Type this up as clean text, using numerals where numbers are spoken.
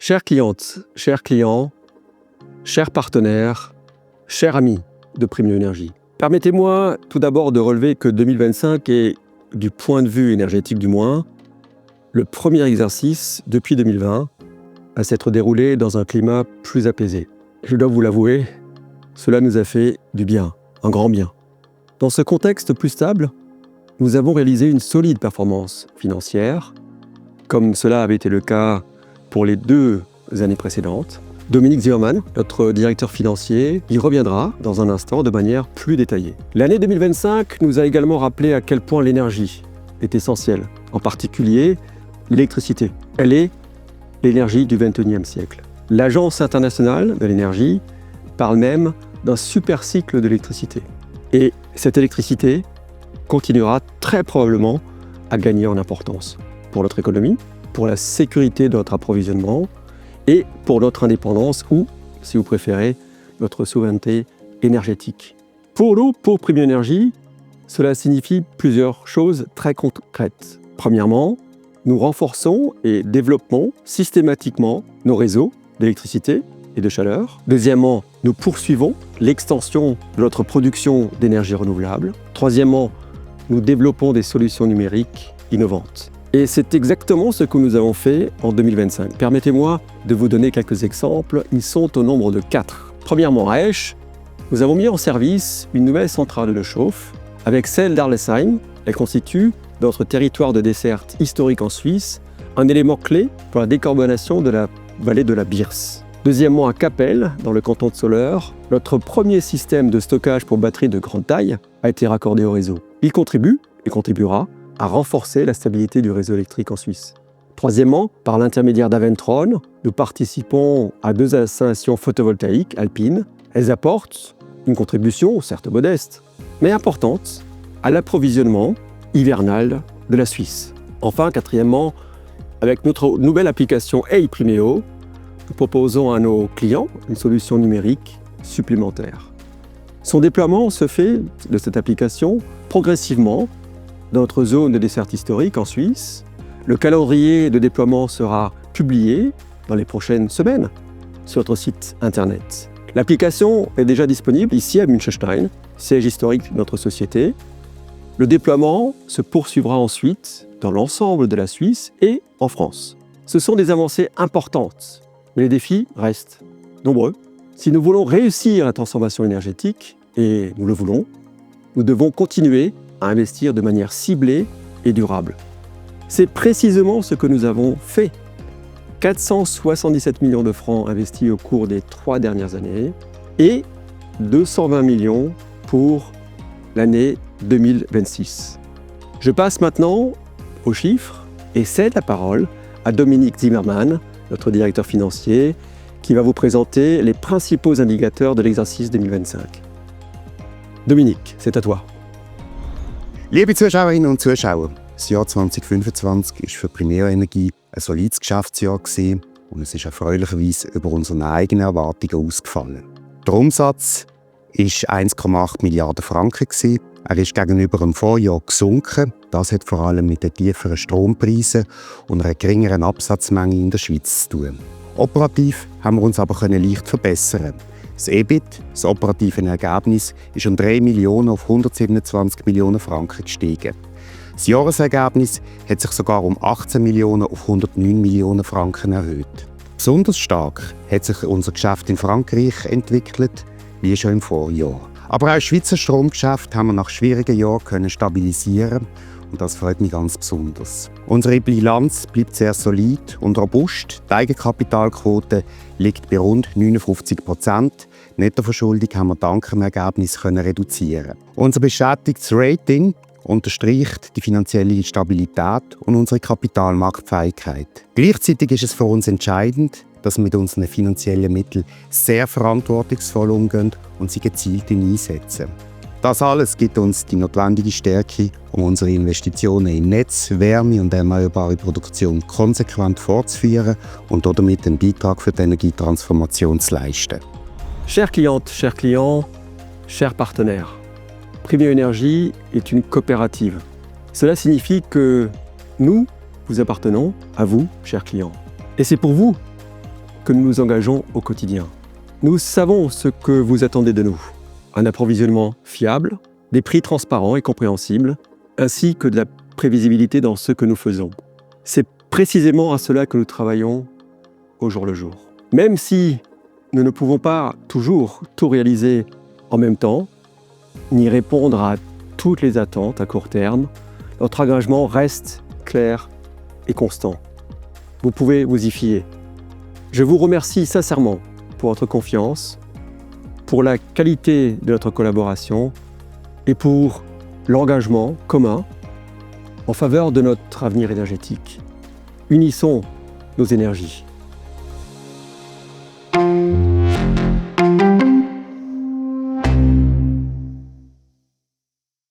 Chères clientes, chers clients, chers partenaires, chers amis de Premio Énergie, permettez-moi tout d'abord de relever que 2025 est, du point de vue énergétique du moins, le premier exercice depuis 2020 à s'être déroulé dans un climat plus apaisé. Je dois vous l'avouer, cela nous a fait du bien, un grand bien. Dans ce contexte plus stable, nous avons réalisé une solide performance financière, comme cela avait été le cas pour les 2 années précédentes. Dominique Zimmermann, notre directeur financier, y reviendra dans un instant de manière plus détaillée. L'année 2025 nous a également rappelé à quel point l'énergie est essentielle, en particulier l'électricité. Elle est l'énergie du XXIe siècle. L'Agence internationale de l'énergie parle même d'un super cycle de l'électricité. Et cette électricité continuera très probablement à gagner en importance pour notre économie, pour la sécurité de notre approvisionnement et pour notre indépendance ou, si vous préférez, notre souveraineté énergétique. Pour nous, pour Premio Énergie, cela signifie plusieurs choses très concrètes. Premièrement, nous renforçons et développons systématiquement nos réseaux d'électricité et de chaleur. Deuxièmement, nous poursuivons l'extension de notre production d'énergie renouvelable. Troisièmement, nous développons des solutions numériques innovantes. Et c'est exactement ce que nous avons fait en 2025. Permettez-moi de vous donner quelques exemples. Ils sont au nombre de 4. Premièrement, à Esch, nous avons mis en service une nouvelle centrale de chauffe. Avec celle d'Arlesheim, elle constitue, dans notre territoire de desserte historique en Suisse, un élément clé pour la décarbonation de la vallée de la Birs. Deuxièmement, à Cappel, dans le canton de Soleure, notre premier système de stockage pour batteries de grande taille a été raccordé au réseau. Il contribue et contribuera à renforcer la stabilité du réseau électrique en Suisse. Troisièmement, par l'intermédiaire d'Aventron, nous participons à 2 installations photovoltaïques alpines. Elles apportent une contribution, certes modeste, mais importante, à l'approvisionnement hivernal de la Suisse. Enfin, quatrièmement, avec notre nouvelle application Hey-Primeo, nous proposons à nos clients une solution numérique supplémentaire. Son déploiement se fait, de cette application, progressivement dans notre zone de desserte historique en Suisse. Le calendrier de déploiement sera publié dans les prochaines semaines sur notre site internet. L'application est déjà disponible ici à Münchenstein, siège historique de notre société. Le déploiement se poursuivra ensuite dans l'ensemble de la Suisse et en France. Ce sont des avancées importantes, mais les défis restent nombreux. Si nous voulons réussir la transformation énergétique, et nous le voulons, nous devons continuer à investir de manière ciblée et durable. C'est précisément ce que nous avons fait. 477 millions de francs investis au cours des 3 dernières années et 220 millions pour l'année 2026. Je passe maintenant aux chiffres et cède la parole à Dominique Zimmermann, notre directeur financier, qui va vous présenter les principaux indicateurs de l'exercice 2025. Dominique, c'est à toi. Liebe Zuschauerinnen und Zuschauer, das Jahr 2025 war für Premio Energie ein solides Geschäftsjahr und es ist erfreulicherweise über unsere eigenen Erwartungen ausgefallen. Der Umsatz war 1,8 Milliarden Franken. Er ist gegenüber dem Vorjahr gesunken. Das hat vor allem mit den tieferen Strompreisen und einer geringeren Absatzmenge in der Schweiz zu tun. Operativ haben wir uns aber leicht verbessern. Das EBIT, das operative Ergebnis, ist um 3 Millionen auf 127 Millionen Franken gestiegen. Das Jahresergebnis hat sich sogar um 18 Millionen auf 109 Millionen Franken erhöht. Besonders stark hat sich unser Geschäft in Frankreich entwickelt, wie schon im Vorjahr. Aber auch das Schweizer Stromgeschäft haben wir nach schwierigen Jahren stabilisieren und das freut mich ganz besonders. Unsere Bilanz bleibt sehr solid und robust. Die Eigenkapitalquote liegt bei rund 59%. Die Nettoverschuldung haben wir dank dem Ergebnis reduzieren. Unser bestätigtes Rating unterstreicht die finanzielle Stabilität und unsere Kapitalmarktfähigkeit. Gleichzeitig ist es für uns entscheidend, dass wir mit unseren finanziellen Mitteln sehr verantwortungsvoll umgehen und sie gezielt einsetzen. Das alles gibt uns die notwendige Stärke, um unsere Investitionen in Netz, Wärme und erneuerbare Produktion konsequent fortzuführen und damit einen Beitrag für die Energietransformation zu leisten. Chères clientes, chers clients, chers partenaires, Premio Énergie est une coopérative. Cela signifie que nous appartenons à vous, chers clients. Et c'est pour vous que nous nous engageons au quotidien. Nous savons ce que vous attendez de nous. Un approvisionnement fiable, des prix transparents et compréhensibles, ainsi que de la prévisibilité dans ce que nous faisons. C'est précisément à cela que nous travaillons au jour le jour. Même si nous ne pouvons pas toujours tout réaliser en même temps, ni répondre à toutes les attentes à court terme, notre engagement reste clair et constant. Vous pouvez vous y fier. Je vous remercie sincèrement pour votre confiance, pour la qualité de notre collaboration et pour l'engagement commun en faveur de notre avenir énergétique. Unissons nos énergies.